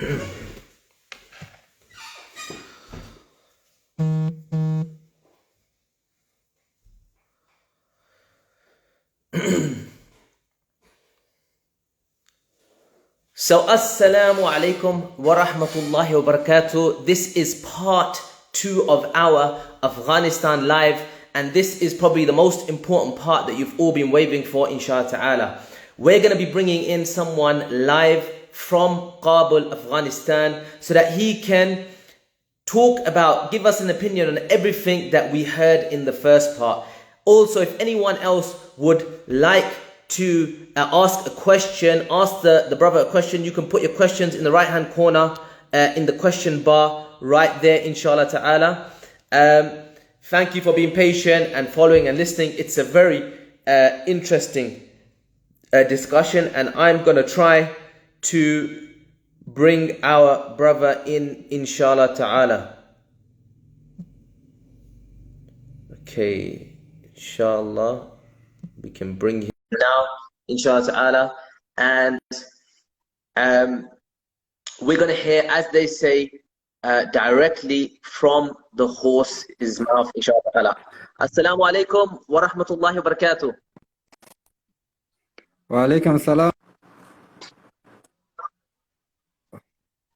So, assalamu alaikum wa rahmatullahi wa barakatuh. This is part 2 of our Afghanistan live, and this is probably the most important part that you've all been waiting for, inshallah ta'ala. We're going to be bringing in someone live from Kabul, Afghanistan, so that he can give us an opinion on everything that we heard in the first part. Also, if anyone else would like to ask a question, ask the brother a question, you can put your questions in the right hand corner in the question bar right there, inshallah ta'ala. Thank you for being patient and following and listening. It's a very interesting discussion, and I'm going to try to bring our brother in, inshallah ta'ala. Okay, inshallah, we can bring him now, inshallah ta'ala, and we're going to hear, as they say, directly from the horse's mouth, inshallah ta'ala. Assalamu alaikum wa rahmatullahi wa barakatuh. Wa alaikum salam.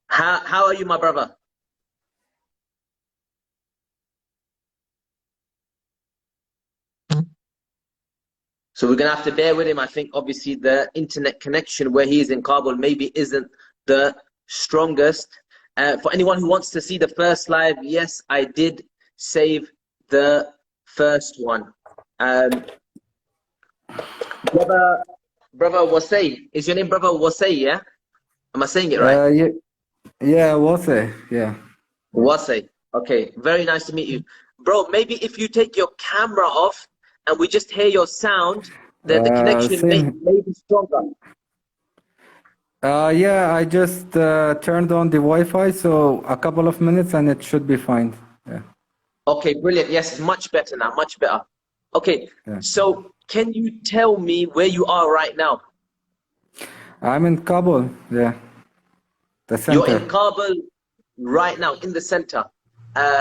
How are you, my brother? So we're going to have to bear with him. I think obviously the internet connection where he is in Kabul maybe isn't the strongest. For anyone who wants to see the first live, yes, I did save the first one. Brother Wasay, is your name Brother Wasay, yeah? Am I saying it right? Yeah, Wasay, yeah. Wasay, okay, very nice to meet you. Bro, maybe if you take your camera off, and we just hear your sound, the connection may be stronger. Yeah, I just turned on the Wi-Fi, so a couple of minutes and it should be fine. Yeah. Okay, brilliant. Yes, much better now, much better. Okay, yeah. So can you tell me where you are right now? I'm in Kabul, yeah. The center. You're in Kabul right now, in the center.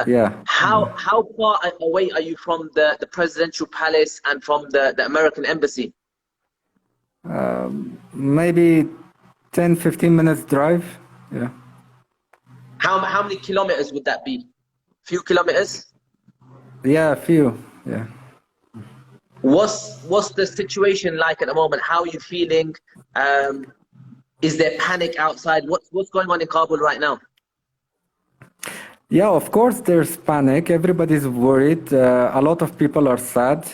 Yeah. How far away are you from the presidential palace and from the American embassy? Maybe 10-15 minutes drive. Yeah. How many kilometers would that be? Few kilometers? Yeah, a few. Yeah. What's the situation like at the moment? How are you feeling? Is there panic outside? What's going on in Kabul right now? Yeah, of course there's panic. Everybody's worried. A lot of people are sad.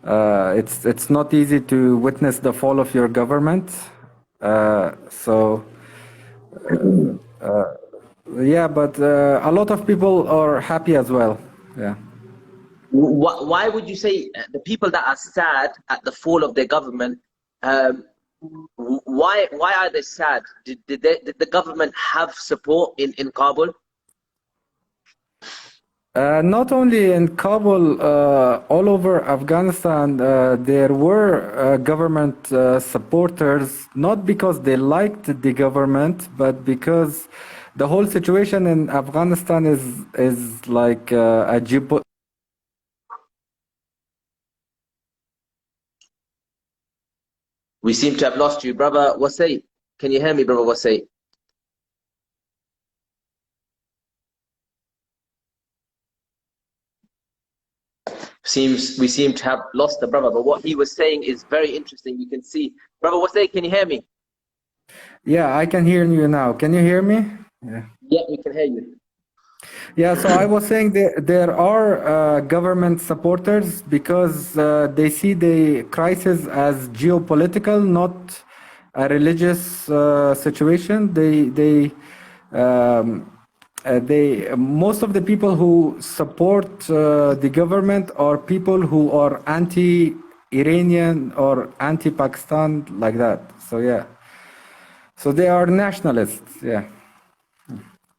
It's not easy to witness the fall of your government. Yeah, but a lot of people are happy as well. Yeah. Why would you say the people that are sad at the fall of their government? Why are they sad? Did the government have support in Kabul? Not only in Kabul, all over Afghanistan, there were government supporters, not because they liked the government, but because the whole situation in Afghanistan is like a geopolitical. We seem to have lost you, brother Wasay. Can you hear me, brother Wasay? We seem to have lost the brother, but what he was saying is very interesting. You can see, brother Wasay, can you hear me? Yeah, I can hear you now. Can you hear me? Yeah, we can hear you. Yeah, so I was saying there are government supporters because they see the crisis as geopolitical, not a religious situation. Most of the people who support the government are people who are anti-Iranian or anti-Pakistan, like that. So yeah, so they are nationalists. Yeah.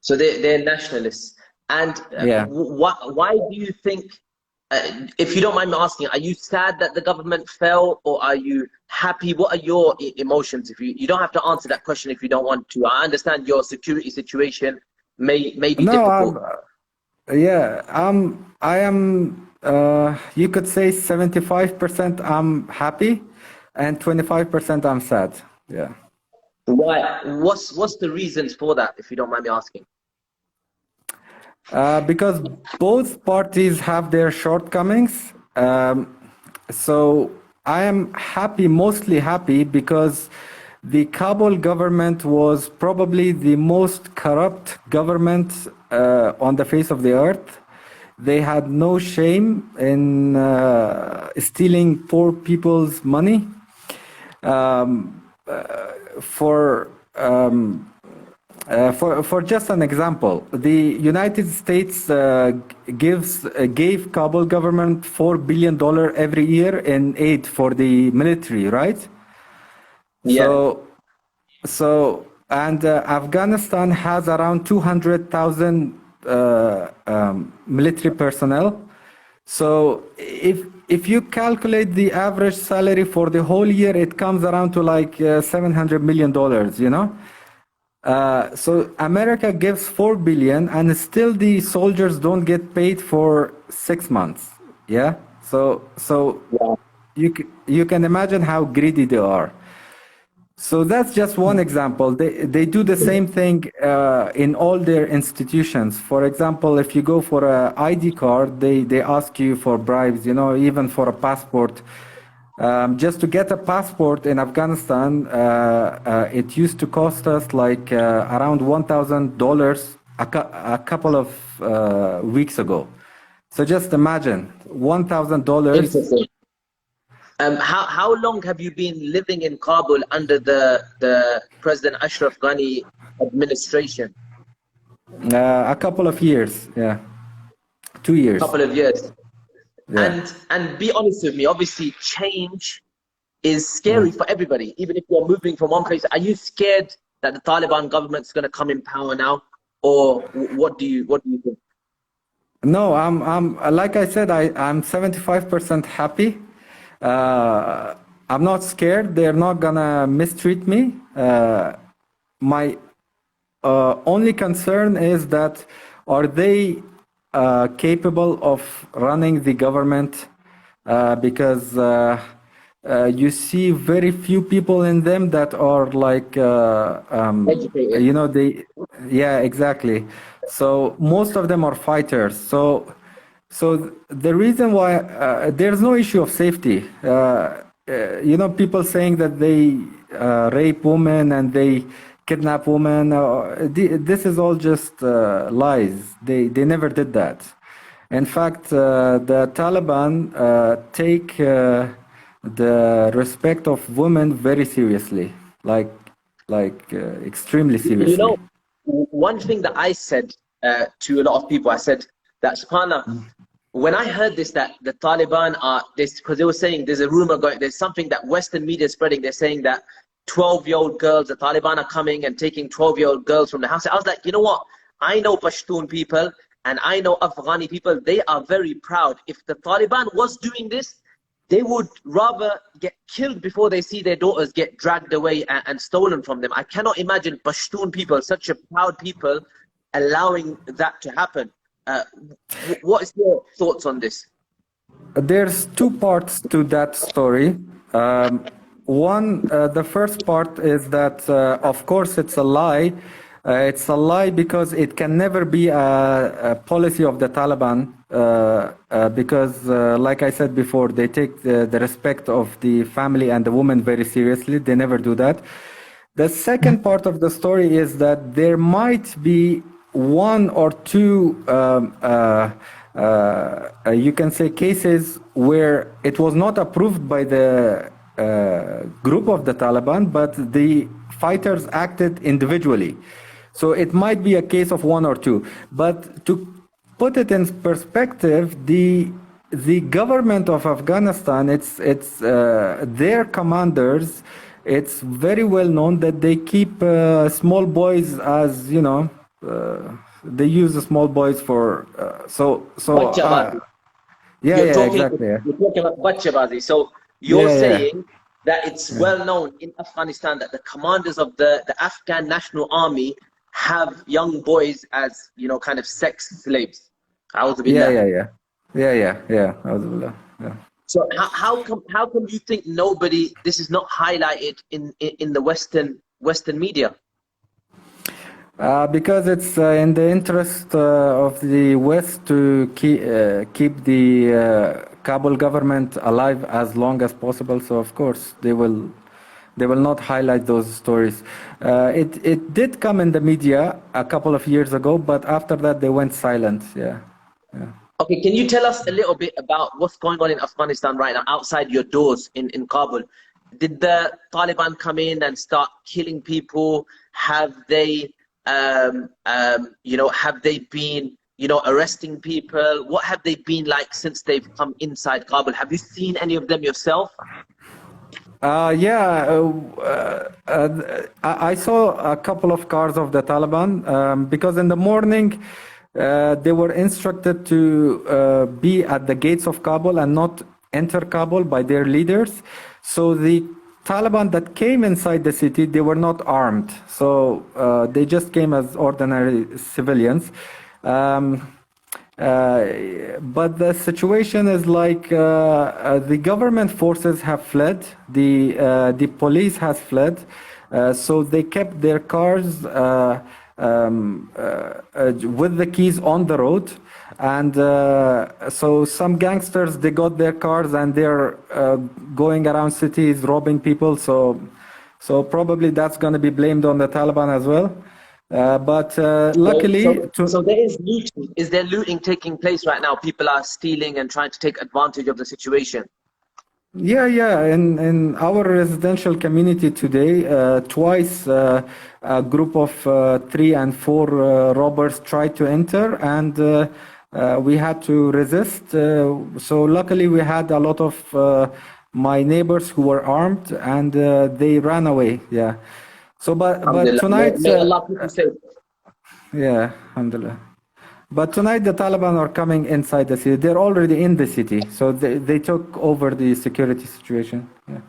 So they're nationalists. And yeah. Why do you think If you don't mind me asking, are you sad that the government fell, or are you happy? What are your emotions? If you don't have to answer that question if you don't want to. I understand your security situation may be No, difficult. yeah, I am, you could say 75% I'm happy and 25% I'm sad. Yeah. Why? What's the reasons for that, if you don't mind me asking? Because both parties have their shortcomings. So I am happy, mostly happy, because the Kabul government was probably the most corrupt government on the face of the earth. They had no shame in stealing poor people's money. For for just an example, the United States gave Kabul government $4 billion every year in aid for the military, right? Yeah. And Afghanistan has around 200,000 military personnel. So if you calculate the average salary for the whole year, it comes around to like $700 million, you know? So America gives 4 billion and still the soldiers don't get paid for 6 months. Yeah. So Yeah. you can imagine how greedy they are. So that's just one example. They do the same thing in all their institutions. For example, if you go for an ID card, they ask you for bribes, you know, even for a passport. Just to get a passport in Afghanistan, it used to cost us like around $1,000 a couple of weeks ago. So just imagine $1,000. Interesting. How long have you been living in Kabul under the President Ashraf Ghani administration? A couple of years, yeah, 2 years. Couple of years. Yeah. And be honest with me, obviously change is scary for everybody, even if you're moving from one place. Are you scared that the Taliban government's going to come in power now, or what do you think? No, I'm like I said, I'm 75% happy. I'm not scared. They're not gonna mistreat me. My only concern is that are they capable of running the government? Because you see very few people in them that are like, Educated. you know, yeah, exactly. So most of them are fighters. So the reason why there's no issue of safety, you know, people saying that they rape women and they kidnap women, this is all just lies. They never did that. In fact, the Taliban take the respect of women very seriously, like extremely You seriously. know, one thing that I said to a lot of people, I said that, subhanAllah, when I heard this, that the Taliban are this, because they were saying there's a rumor going, there's something that Western media is spreading. They're saying that 12-year-old girls, the Taliban are coming and taking 12-year-old girls from the house. I was like, you know what? I know Pashtun people and I know Afghani people. They are very proud. If the Taliban was doing this, they would rather get killed before they see their daughters get dragged away and stolen from them. I cannot imagine Pashtun people, such a proud people, allowing that to happen. What is your thoughts on this? There's two parts to that story. One, the first part is that, of course, it's a lie. It's a lie because it can never be a policy of the Taliban because, like I said before, they take the respect of the family and the woman very seriously. They never do that. The second part of the story is that there might be one or two you can say cases where it was not approved by the group of the Taliban, but the fighters acted individually. So it might be a case of one or two. But to put it in perspective, the government of Afghanistan, it's their commanders. It's very well known that they keep small boys as, you know, they use the small boys for Yeah, yeah, exactly. Yeah, you're talking about Bachebazi. So you're yeah, yeah, saying that it's yeah, well known in Afghanistan that the commanders of the Afghan National Army have young boys as, kind of sex slaves. A'udhu yeah, billah. yeah, yeah, yeah, yeah, yeah. Auzubillah. Yeah. So how come you think nobody this is not highlighted in the Western media? Because it's in the interest of the West to keep the Kabul government alive as long as possible. So of course they will not highlight those stories. It did come in the media a couple of years ago, but after that they went silent. Yeah, yeah. Okay, can you tell us a little bit about what's going on in Afghanistan right now outside your doors in Kabul? Did the Taliban come in and start killing people? Have they been, arresting people? What have they been like since they've come inside Kabul? Have you seen any of them yourself? Yeah, I saw a couple of cars of the Taliban because in the morning they were instructed to be at the gates of Kabul and not enter Kabul by their leaders. So the Taliban that came inside the city, they were not armed. So they just came as ordinary civilians. Um, but the situation is like the government forces have fled, the police has fled, so they kept their cars with the keys on the road, and so some gangsters they got their cars and they're going around cities robbing people. So probably that's going to be blamed on the Taliban as well. But So, luckily, so, so there is looting. Is there looting taking place right now? People are stealing and trying to take advantage of the situation. yeah, yeah. In our residential community today, twice a group of 3 and 4 robbers tried to enter, and we had to resist. So luckily, we had a lot of my neighbors who were armed, and they ran away. Yeah. So, but Alhamdulillah. tonight, May Allah keep you safe. yeah, alhamdulillah. But tonight the Taliban are coming inside the city. They're already in the city, so they took over the security situation. Yeah.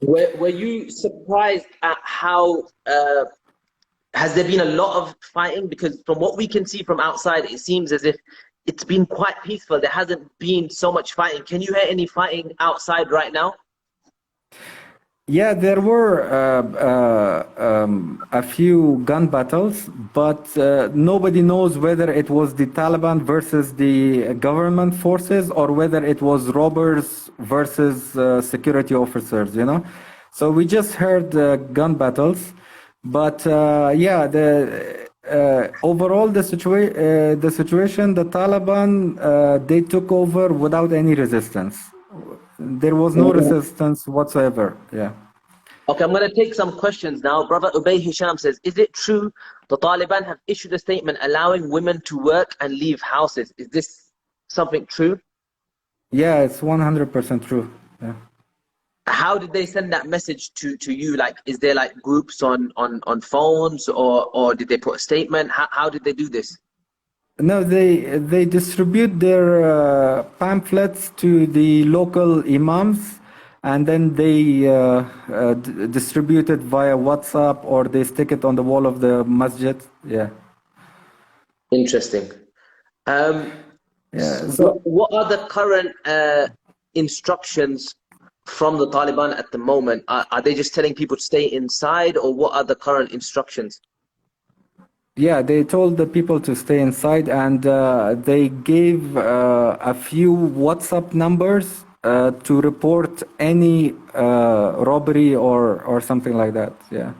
Were you surprised at how has there been a lot of fighting? Because from what we can see from outside, it seems as if it's been quite peaceful. There hasn't been so much fighting. Can you hear any fighting outside right now? Yeah, there were a few gun battles, but nobody knows whether it was the Taliban versus the government forces or whether it was robbers versus security officers, you know? So we just heard gun battles, but yeah, overall the situation, the Taliban, they took over without any resistance. There was no resistance whatsoever. Yeah. Okay, I'm going to take some questions now. Brother Ubay Hisham says, is it true the Taliban have issued a statement allowing women to work and leave houses? Is this something true? Yeah, it's 100% true. Yeah. How did they send that message to you? Like, is there like groups on phones or did they put a statement? How did they do this? No, they distribute their pamphlets to the local imams, and then they distribute it via WhatsApp or they stick it on the wall of the masjid. Yeah. Interesting. Yeah. What are the current instructions from the Taliban at the moment? Are they just telling people to stay inside, or what are the current instructions? Yeah, they told the people to stay inside, and they gave a few WhatsApp numbers to report any robbery or something like that. Yeah.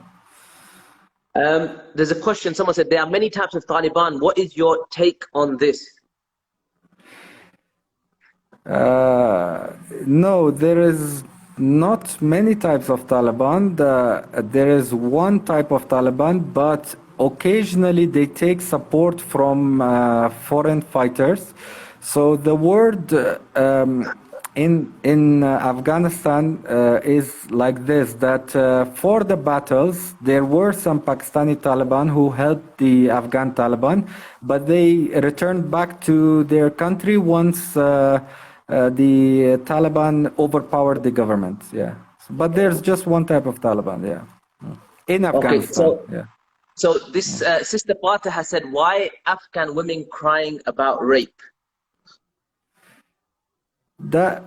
There's a question. Someone said there are many types of Taliban. What is your take on this? No, there is not many types of Taliban. There is one type of Taliban, but occasionally they take support from foreign fighters. So the word in Afghanistan is like this, that for the battles there were some Pakistani Taliban who helped the Afghan Taliban, but they returned back to their country once the Taliban overpowered the government. Yeah, but there's just one type of Taliban. Yeah, in Okay, Afghanistan. Yeah. so this Sister Pata has said, why Afghan women crying about rape? That,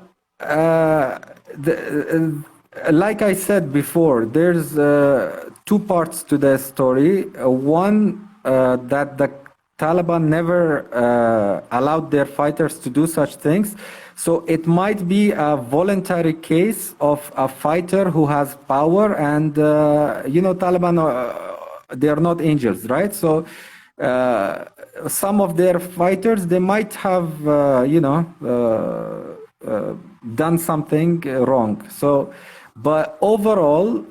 like I said before, there's two parts to the story. One, that the Taliban never allowed their fighters to do such things. So it might be a voluntary case of a fighter who has power, and Taliban, they are not angels, right? So some of their fighters, they might have, done something wrong. So, but overall,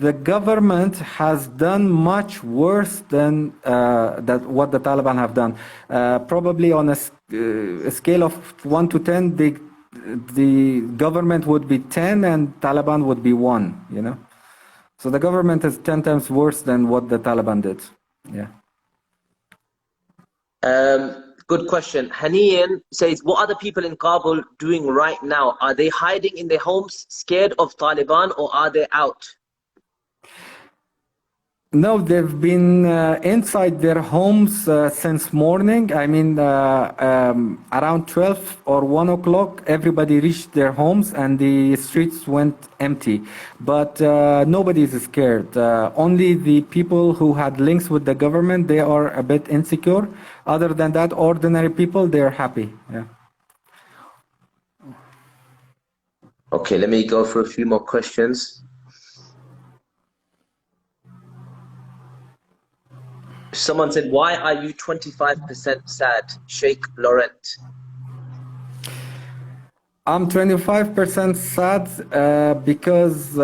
the government has done much worse than that what the Taliban have done. Probably on a scale of 1 to 10, the government would be 10 and Taliban would be 1. So the government is 10 times worse than what the Taliban did. Yeah. Good question. Hanian says, what are the people in Kabul doing right now? Are they hiding in their homes, scared of Taliban, or are they out? No, they've been inside their homes since morning. I mean, around 12 or 1 o'clock, everybody reached their homes and the streets went empty. But nobody is scared. Only the people who had links with the government, they are a bit insecure. Other than that, ordinary people, they're happy. Yeah. Okay, let me go for a few more questions. Someone said, why are you 25% sad, Sheikh Laurent? I'm 25% sad because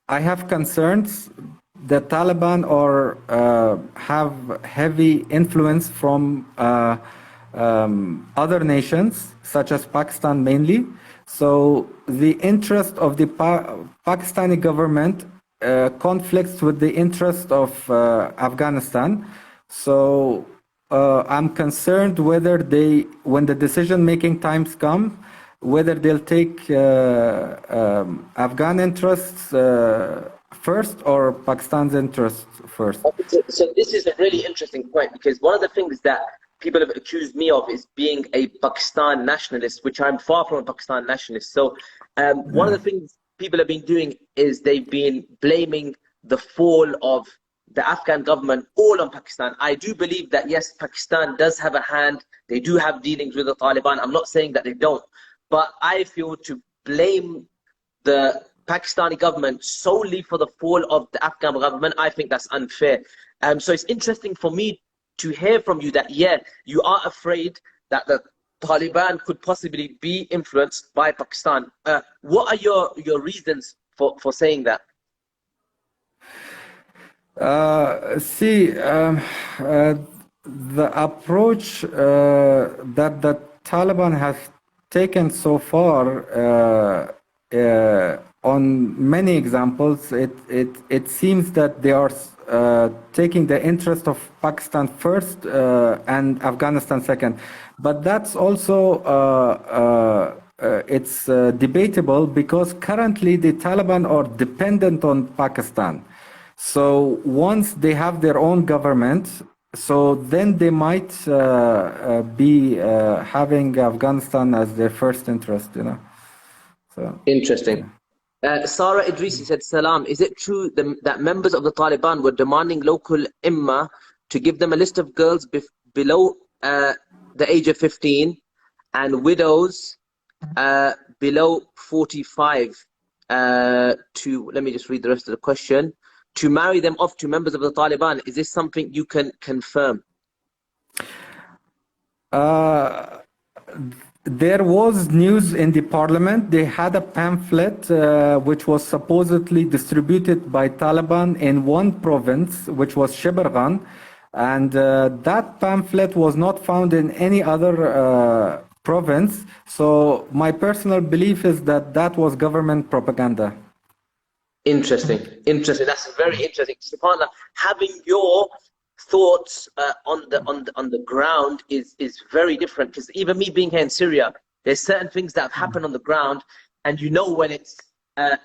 I have concerns. The Taliban have heavy influence from other nations, such as Pakistan mainly. So the interest of the Pakistani government conflicts with the interest of Afghanistan. So I'm concerned whether when the decision-making times come, whether they'll take Afghan interests first or Pakistan's interests first. So this is a really interesting point, because one of the things that people have accused me of is being a Pakistan nationalist, which I'm far from a Pakistan nationalist. So one of the things people have been doing is they've been blaming the fall of the Afghan government all on Pakistan. I do believe that, yes, Pakistan does have a hand. They do have dealings with the Taliban. I'm not saying that they don't. But I feel to blame the Pakistani government solely for the fall of the Afghan government, I think that's unfair. So it's interesting for me to hear from you that, yeah, you are afraid that the Taliban could possibly be influenced by Pakistan. What are your reasons for saying that? The approach that the Taliban has taken so far, on many examples, it seems that they are taking the interest of Pakistan first and Afghanistan second. But that's also it's debatable, because currently the Taliban are dependent on Pakistan. So once they have their own government, so then they might be having Afghanistan as their first interest, So Interesting. Sarah Idrisi said, Salam, is it true that members of the Taliban were demanding local imma to give them a list of girls below the age of 15 and widows below 45 let me just read the rest of the question, to marry them off to members of the Taliban? Is this something you can confirm? There was news in the parliament. They had a pamphlet which was supposedly distributed by Taliban in one province, which was Sheberghan. And that pamphlet was not found in any other province. So my personal belief is that that was government propaganda. Interesting. That's very interesting. SubhanAllah, having your thoughts on the ground is very different. Because even me being here in Syria, there's certain things that have happened on the ground, and you know when it's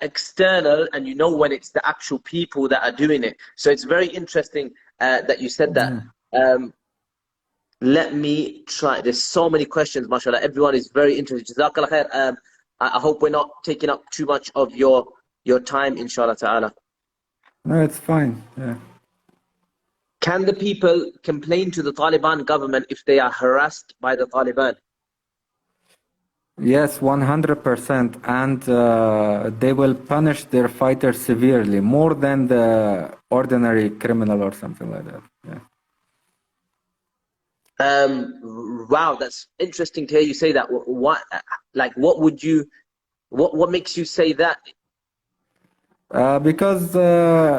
external, and you know when it's the actual people that are doing it. So it's very interesting that you said that. Let me try. There's so many questions, mashallah. Everyone is very interested. Jazakallah khair. I hope we're not taking up too much of your time, inshallah ta'ala. No, it's fine. Yeah. Can the people complain to the Taliban government if they are harassed by the Taliban? Yes, 100%. And they will punish their fighters severely, more than the ordinary criminal or something like that. Yeah. Wow, that's interesting to hear you say that. What makes you say that? Because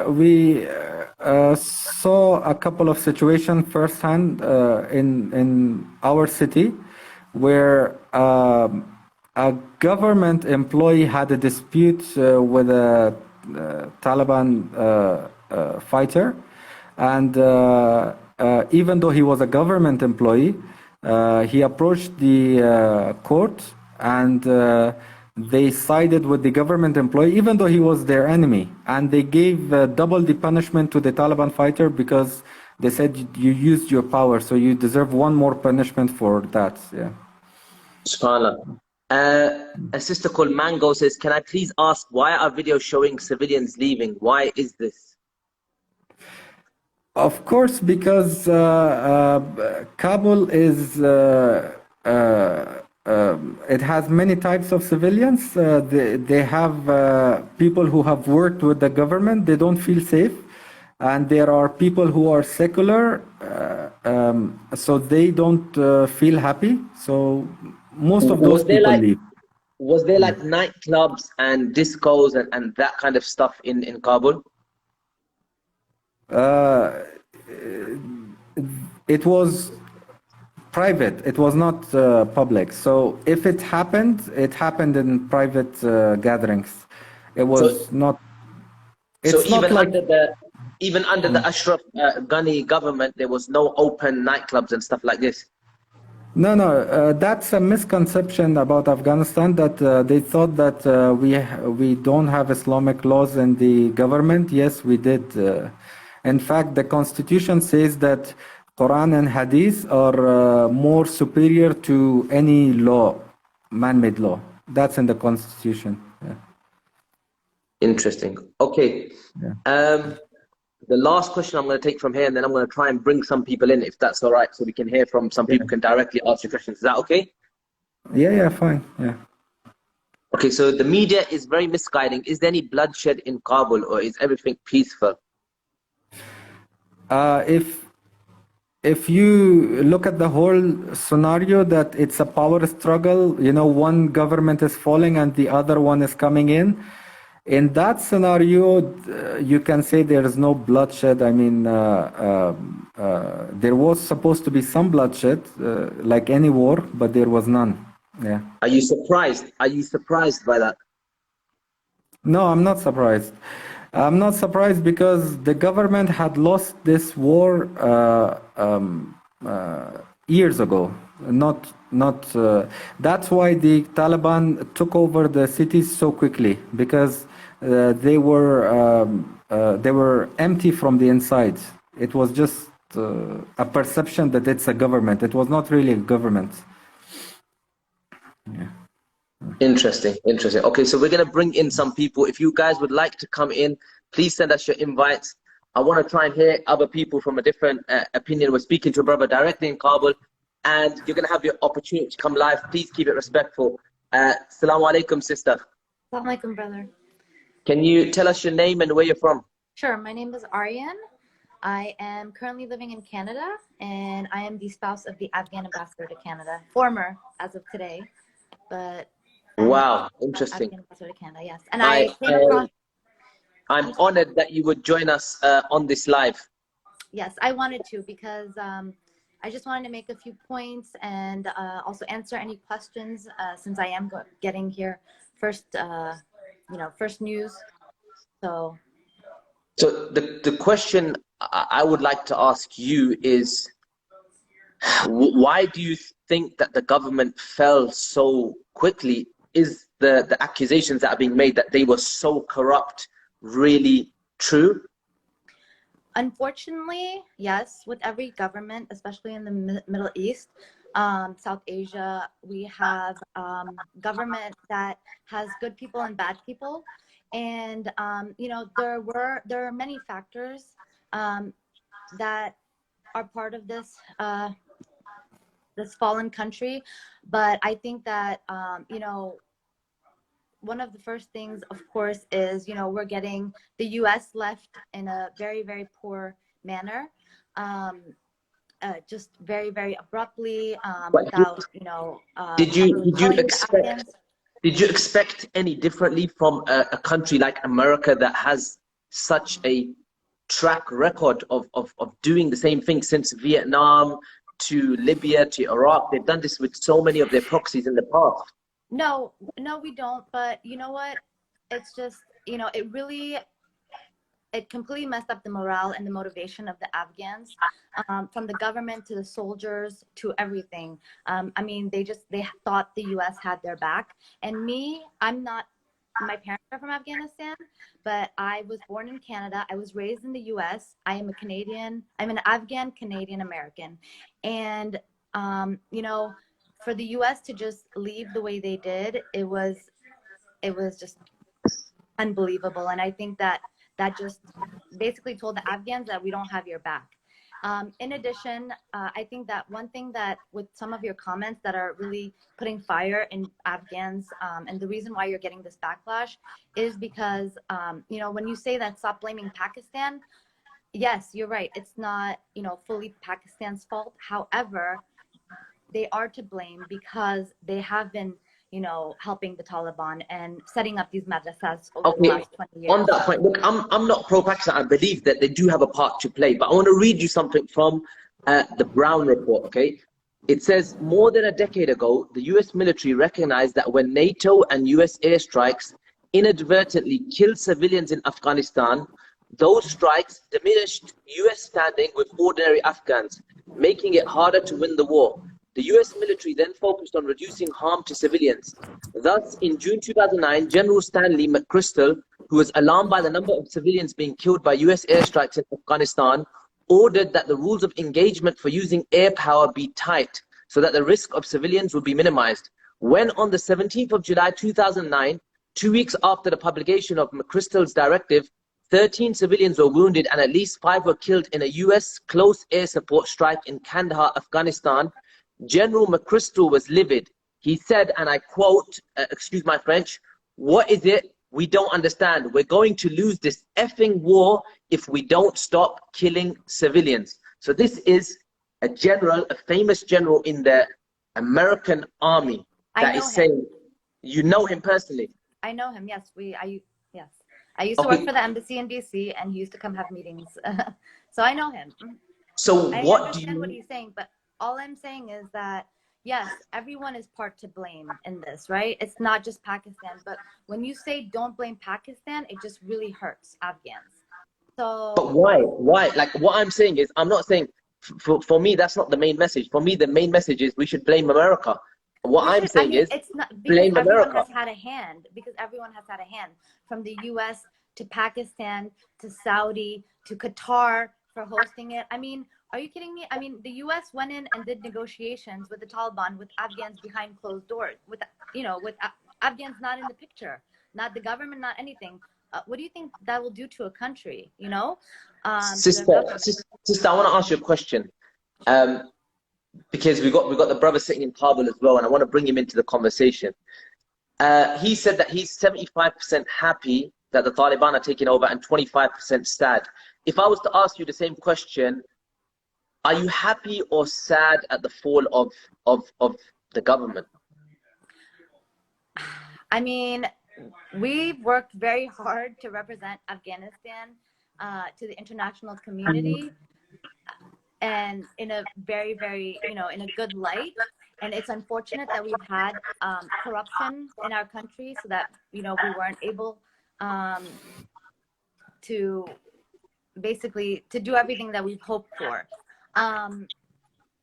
we saw a couple of situations firsthand in our city where a government employee had a dispute with a Taliban fighter, and even though he was a government employee, he approached the court, and they sided with the government employee, even though he was their enemy. And they gave double the punishment to the Taliban fighter because they said you used your power, so you deserve one more punishment for that. Yeah. SubhanAllah. A sister called Mango says, can I please ask, why are videos showing civilians leaving? Why is this? Of course, because Kabul is it has many types of civilians. They have people who have worked with the government. They don't feel safe. And there are people who are secular, so they don't feel happy. So most of those people leave. Was there like nightclubs and discos and that kind of stuff in Kabul? It was private. It was not public. So if it happened in private gatherings. It was not. It's so not even like under the Ashraf Ghani government, there was no open nightclubs and stuff like this. No, that's a misconception about Afghanistan, that they thought that we don't have Islamic laws in the government. Yes, we did. In fact, the constitution says that Quran and Hadith are more superior to any law, man-made law. That's in the constitution. Yeah. Interesting. Okay. Yeah. The last question I'm going to take from here, and then I'm going to try and bring some people in, if that's all right, so we can hear from some people can directly ask you questions. Is that okay? Yeah, fine. Yeah. Okay, so the media is very misguiding. Is there any bloodshed in Kabul, or is everything peaceful? If you look at the whole scenario, that it's a power struggle, one government is falling and the other one is coming in. In that scenario, you can say there is no bloodshed. I mean, there was supposed to be some bloodshed, like any war, but there was none. Yeah. Are you surprised? Are you surprised by that? No, I'm not surprised. I'm not surprised because the government had lost this war years ago. That's why the Taliban took over the cities so quickly, because they were empty from the inside. It was just a perception that it's a government. It was not really a government. Yeah. Interesting. Okay, so we're going to bring in some people. If you guys would like to come in, please send us your invites. I want to try and hear other people from a different opinion. We're speaking to a brother directly in Kabul, and you're going to have your opportunity to come live. Please keep it respectful. Assalamu alaikum, sister. Assalamu alaikum, brother. Can you tell us your name and where you're from? Sure. My name is Aryan. I am currently living in Canada, and I am the spouse of the Afghan ambassador to Canada. Former, as of today, but... Wow, interesting. Afghan ambassador to Canada, yes. And I came across... I'm honored that you would join us on this live. Yes, I wanted to, because I just wanted to make a few points and also answer any questions, since I am getting here first, first news. So the question I would like to ask you is, why do you think that the government fell so quickly? Is the accusations that are being made that they were so corrupt really true? Unfortunately, yes, with every government, especially in the Middle East, South Asia, we have government that has good people and bad people. And, there are many factors that are part of this fallen country. But I think that, one of the first things, of course, is, we're getting the US left in a very, very poor manner. Um, just very, very abruptly, But without, did you properly did you telling the expect Afghans. did you expect any differently from a country like America that has such a track record of doing the same thing since Vietnam to Libya to Iraq? They've done this with so many of their proxies in the past. No, no, we don't. But you know what? It's just, it completely messed up the morale and the motivation of the Afghans, from the government to the soldiers to everything. I mean, they thought the U.S. had their back. And me, my parents are from Afghanistan, but I was born in Canada. I was raised in the U.S. I am a Canadian. I'm an Afghan Canadian American. And, for the U.S. to just leave the way they did, it was just unbelievable. And I think that just basically told the Afghans that we don't have your back. In addition, I think that one thing that with some of your comments that are really putting fire in Afghans, and the reason why you're getting this backlash is because, when you say that stop blaming Pakistan, yes, you're right. It's not, fully Pakistan's fault. However, they are to blame because they have been, helping the Taliban and setting up these madrasas over the Okay, last 20 on years. that point, look, I'm not pro-Pakistan. I believe that they do have a part to play, but I want to read you something from the Brown report. Okay, it says more than a decade ago, the U.S. military recognized that when NATO and U.S. airstrikes inadvertently killed civilians in Afghanistan, those strikes diminished U.S. standing with ordinary Afghans, making it harder to win the war. The US military then focused on reducing harm to civilians. Thus, in June 2009, General Stanley McChrystal, who was alarmed by the number of civilians being killed by US airstrikes in Afghanistan, ordered that the rules of engagement for using air power be tight so that the risk of civilians would be minimized. When on the 17th of July 2009, 2 weeks after the publication of McChrystal's directive, 13 civilians were wounded and at least 5 were killed in a US close air support strike in Kandahar, Afghanistan. General McChrystal was livid. He said, and I quote, excuse my French, "What is it? We don't understand. We're going to lose this effing war if we don't stop killing civilians." So this is a general, a famous general in the American army I that know is him. saying, you know him personally. I know him. Yes, yes. I used to work Okay, for the embassy in DC, and he used to come have meetings. So I know him. so I what do understand what you, he's saying, but all I'm saying is that yes, everyone is part to blame in this, right? It's not just Pakistan, but when you say don't blame Pakistan, it just really hurts Afghans. but So why? Why? Like what I'm saying is, I'm not saying, for me, that's not the main message. For me, the main message is we should blame America. What we I'm should, I saying mean, is, it's not because blame everyone America. has had a hand, from the US to Pakistan to Saudi to Qatar for hosting it. I mean, are you kidding me? I mean, the US went in and did negotiations with the Taliban with Afghans behind closed doors, with Afghans not in the picture, not the government, not anything. What do you think that will do to a country, to the government? Sister, I want to ask you a question. Um, because we got the brother sitting in Kabul as well, and I want to bring him into the conversation. He said that he's 75% happy that the Taliban are taking over and 25% sad. If I was to ask you the same question, are you happy or sad at the fall of the government? I mean, we've worked very hard to represent Afghanistan to the international community, and in a very, very, in a good light. And it's unfortunate that we've had corruption in our country, so that we weren't able to basically to do everything that we've hoped for.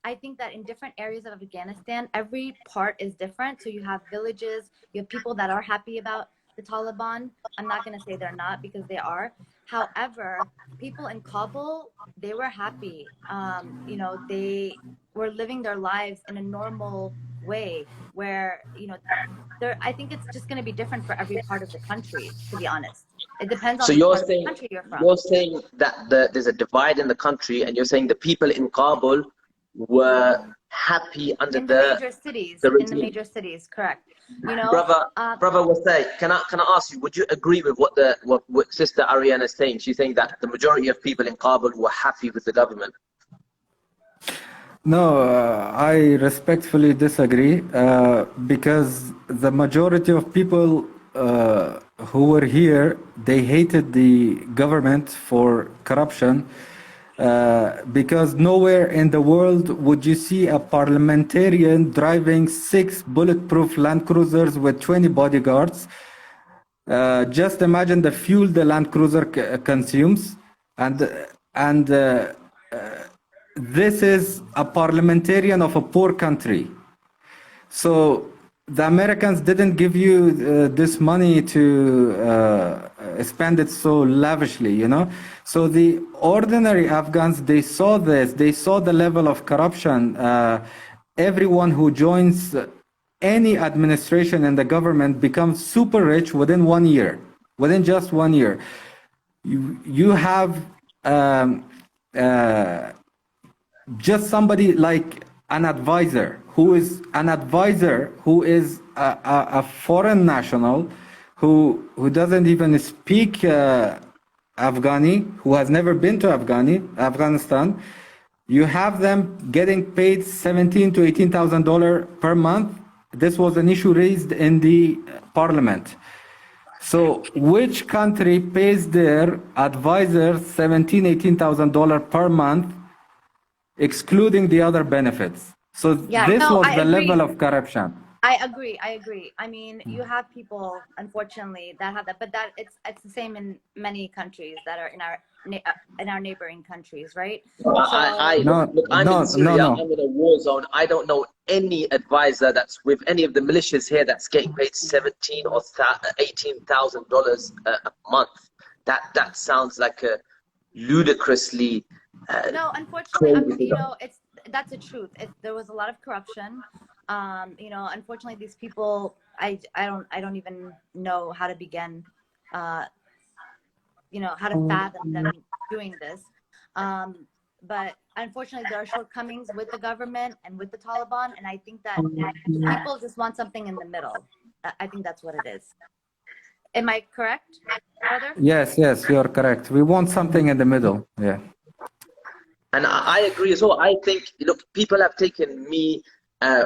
I think that in different areas of Afghanistan, every part is different. So you have villages, you have people that are happy about the Taliban. I'm not going to say they're not, because they are. However, people in Kabul, they were happy. You know, they were living their lives in a normal way where, you know, I think it's just going to be different for every part of the country, to be honest. It depends on So which part of the country you're from. you're saying that there's a divide in the country, and you're saying the people in Kabul were happy under in the major cities, the in the regime. major cities, correct. You know, Brother Wasai, can I ask you, would you agree with what Sister Ariana is saying? She's saying that the majority of people in Kabul were happy with the government. No, I respectfully disagree because the majority of people who were here, they hated the government for corruption because nowhere in the world would you see a parliamentarian driving 6 bulletproof Land Cruisers with 20 bodyguards. Just imagine the fuel the Land Cruiser consumes, and this is a parliamentarian of a poor country. So the Americans didn't give you this money to spend it so lavishly, you know. So the ordinary Afghans, they saw this, they saw the level of corruption. Everyone who joins any administration in the government becomes super rich within 1 year, within just 1 year. You have just somebody like an advisor who is a foreign national who doesn't even speak Afghani, who has never been to Afghanistan. You have them getting paid $17,000 to $18,000 per month. This was an issue raised in the parliament. So which country pays their advisors $17,000, $18,000 per month, excluding the other benefits? So this was the level of corruption. I agree. I mean, you have people, unfortunately, that have that, but it's the same in many countries that are in our neighboring countries, right? Look, I'm in Syria. I'm in a war zone. I don't know any advisor that's with any of the militias here that's getting paid $17,000 or $18,000 a month. That sounds like a ludicrously. No, unfortunately, you know, that's the truth. There was a lot of corruption. You know, unfortunately, these people, I don't even know how to begin. You know, how to fathom them doing this. But unfortunately, there are shortcomings with the government and with the Taliban, and I think that people just want something in the middle. I think that's what it is. Am I correct, brother? Yes, you're correct. We want something in the middle. Yeah. And I agree as well. I think, look, people have taken me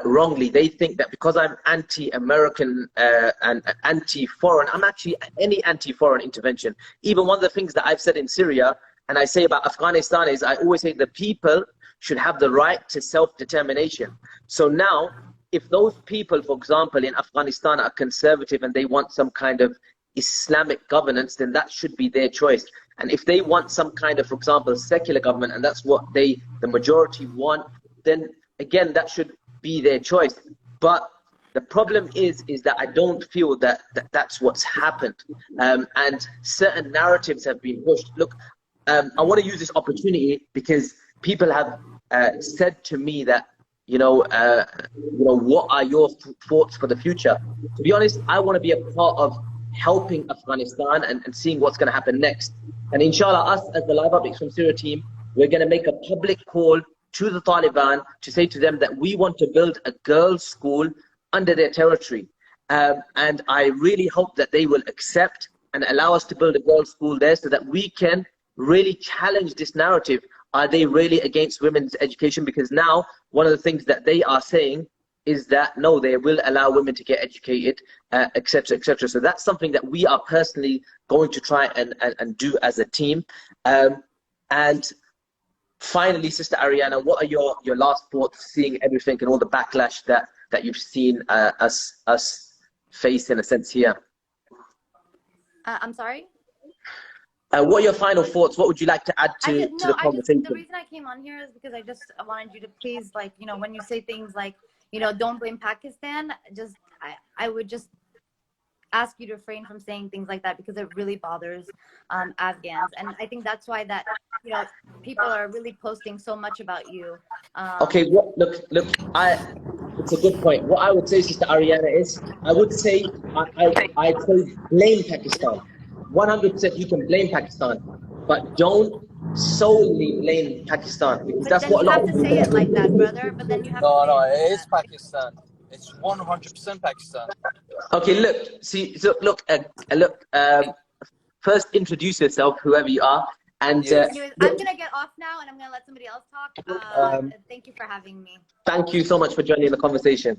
wrongly. They think that because I'm anti-American and anti-foreign, I'm actually any anti-foreign intervention. Even one of the things that I've said in Syria, and I say about Afghanistan, is I always say the people should have the right to self-determination. So now, if those people, for example, in Afghanistan are conservative and they want some kind of Islamic governance, then that should be their choice. And if they want some kind of, for example, secular government, and that's what the majority want, then again, that should be their choice. But the problem is that I don't feel that that's what's happened. And certain narratives have been pushed. Look, I want to use this opportunity because people have said to me that, what are your thoughts for the future? To be honest, I want to be a part of helping Afghanistan and seeing what's going to happen next. And inshallah, us as the Live Updates from Syria team, we're going to make a public call to the Taliban to say to them that we want to build a girls' school under their territory. And I really hope that they will accept and allow us to build a girls' school there so that we can really challenge this narrative. Are they really against women's education? Because now one of the things that they are saying is that no, they will allow women to get educated, etc., etc. So that's something that we are personally going to try and do as a team. And finally, Sister Ariana, what are your last thoughts seeing everything and all the backlash that you've seen us face in a sense here? I'm sorry? What are your final thoughts? What would you like to add to the conversation? The reason I came on here is because I just wanted you to please, like, you know, when you say things like, you know, don't blame Pakistan, I would just ask you to refrain from saying things like that, because it really bothers Afghans. And I think that's why that, you know, people are really posting so much about you. Okay, look, it's a good point. What I would say, Sister Ariana, is I would say I'd say blame Pakistan. 100% you can blame Pakistan, but don't solely blame Pakistan, because but that's then what a you lot have of to people say it like that, do. brother. But then you have No, to say no, it like it is that. Pakistan. It's 100% Pakistan. Okay, look, see, so look, first introduce yourself, whoever you are, and Anyways, I'm gonna get off now, and I'm gonna let somebody else talk. Thank you for having me. thank you so much for joining the conversation.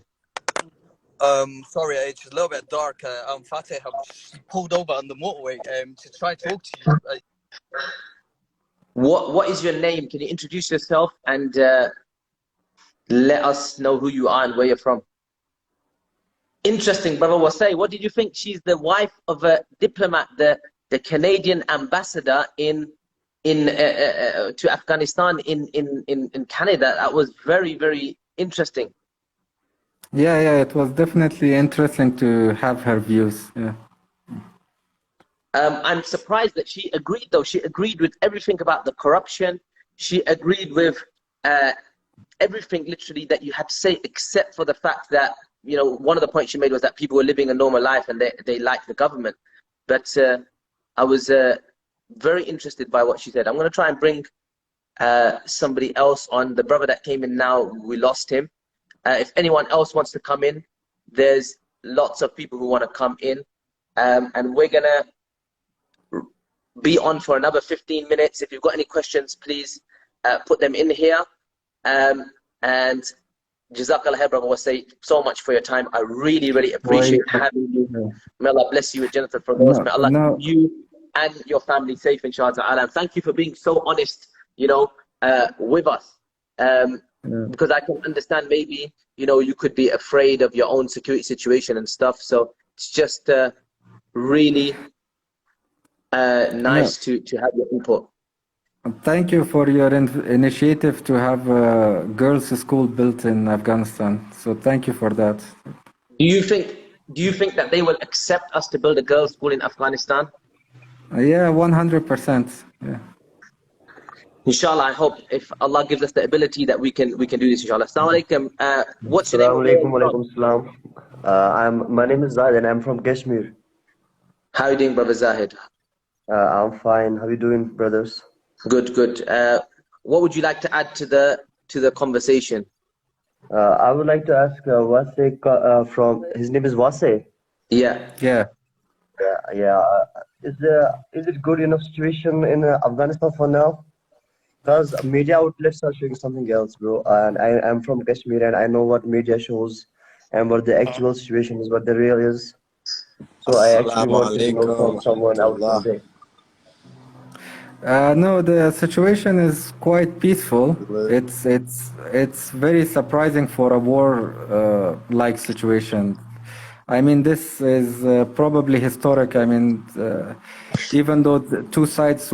Sorry, it's a little bit dark. I'm Fatih. I've just pulled over on the motorway to try to talk to you. What is your name? Can you introduce yourself and let us know who you are and where you're from? Interesting, brother Wasai. What did you think? She's the wife of a diplomat, the Canadian ambassador to Afghanistan in Canada. That was very, very interesting. Yeah, it was definitely interesting to have her views. Yeah. I'm surprised that she agreed, though. She agreed with everything about the corruption. She agreed with everything, literally, that you had to say, except for the fact that, you know, one of the points she made was that people were living a normal life and they liked the government. But I was very interested by what she said. I'm going to try and bring somebody else on. The brother that came in now, we lost him. If anyone else wants to come in, there's lots of people who want to come in. And we're going to be on for another 15 minutes. If you've got any questions, please put them in here. And Jazakallah, brother, was say so much for your time. I really, really appreciate having you. May Allah bless you with Jannah Firdaus. May Allah keep you and your family safe, inshallah. And thank you for being so honest, you know, with us. Because I can understand maybe, you know, you could be afraid of your own security situation and stuff. So it's just really nice to have your input. Thank you for your initiative to have a girls' school built in Afghanistan. So thank you for that. Do you think that they will accept us to build a girls' school in Afghanistan? Yeah, 100%. Yeah. Inshallah, I hope if Allah gives us the ability that we can do this, inshallah. Assalamu alaikum. What's your name? Walaikum assalam. My name is Zahid and I'm from Kashmir. How are you doing, brother Zahid? I'm fine. How are you doing, brothers? Good. What would you like to add to the conversation? I would like to ask Wase from his name is Wase. Yeah. Is it good enough situation in Afghanistan for now? Because media outlets are showing something else, bro. And I'm from Kashmir and I know what media shows and what the actual situation is, what the real is. So I actually wanted to know from someone else today. No, the situation is quite peaceful. It's very surprising for a war like situation. I mean, this is probably historic. I mean, even though the two sides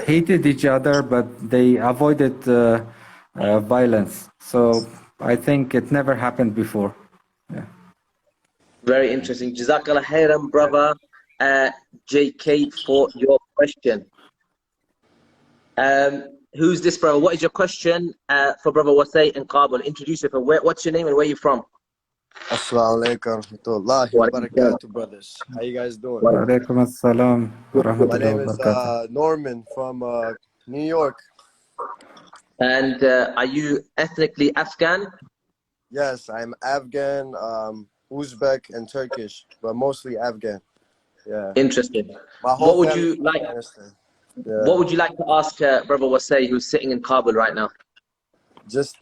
hated each other, but they avoided violence. So I think it never happened before. Yeah. Very interesting. Jazakallah khairan, brother JK, for your question. Who's this, brother? What is your question for brother Wasai in Kabul? Introduce yourself. What's your name and where are you from? Assalamu alaikum warahmatullahi wabarakatuh, brothers. How you guys doing? Wa alaikum assalam wa My rahmatullahi name wa is barakatuh. Norman from New York. And are you ethnically Afghan? Yes, I'm Afghan, Uzbek, and Turkish, but mostly Afghan. Yeah. Interesting. My whole What would family you is like? Afghanistan. What would you like to ask brother Wasai, who's sitting in Kabul right now? Just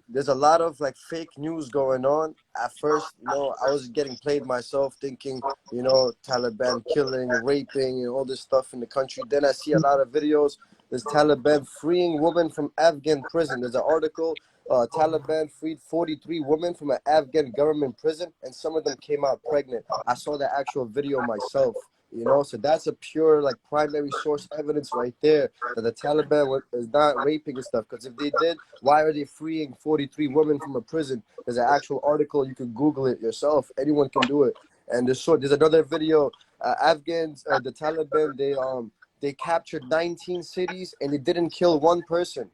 there's a lot of like fake news going on. At first, you know, I was getting played myself, thinking, you know, Taliban killing, raping, and all this stuff in the country. Then I see a lot of videos. There's Taliban freeing women from Afghan prison. There's an article. Taliban freed 43 women from an Afghan government prison, and some of them came out pregnant. I saw the actual video myself. You know, so that's a pure like primary source evidence right there that the Taliban is not raping and stuff. Because if they did, why are they freeing 43 women from a prison? There's an actual article, you can Google it yourself. Anyone can do it. And there's another video. Afghans, the Taliban, they captured 19 cities and they didn't kill one person,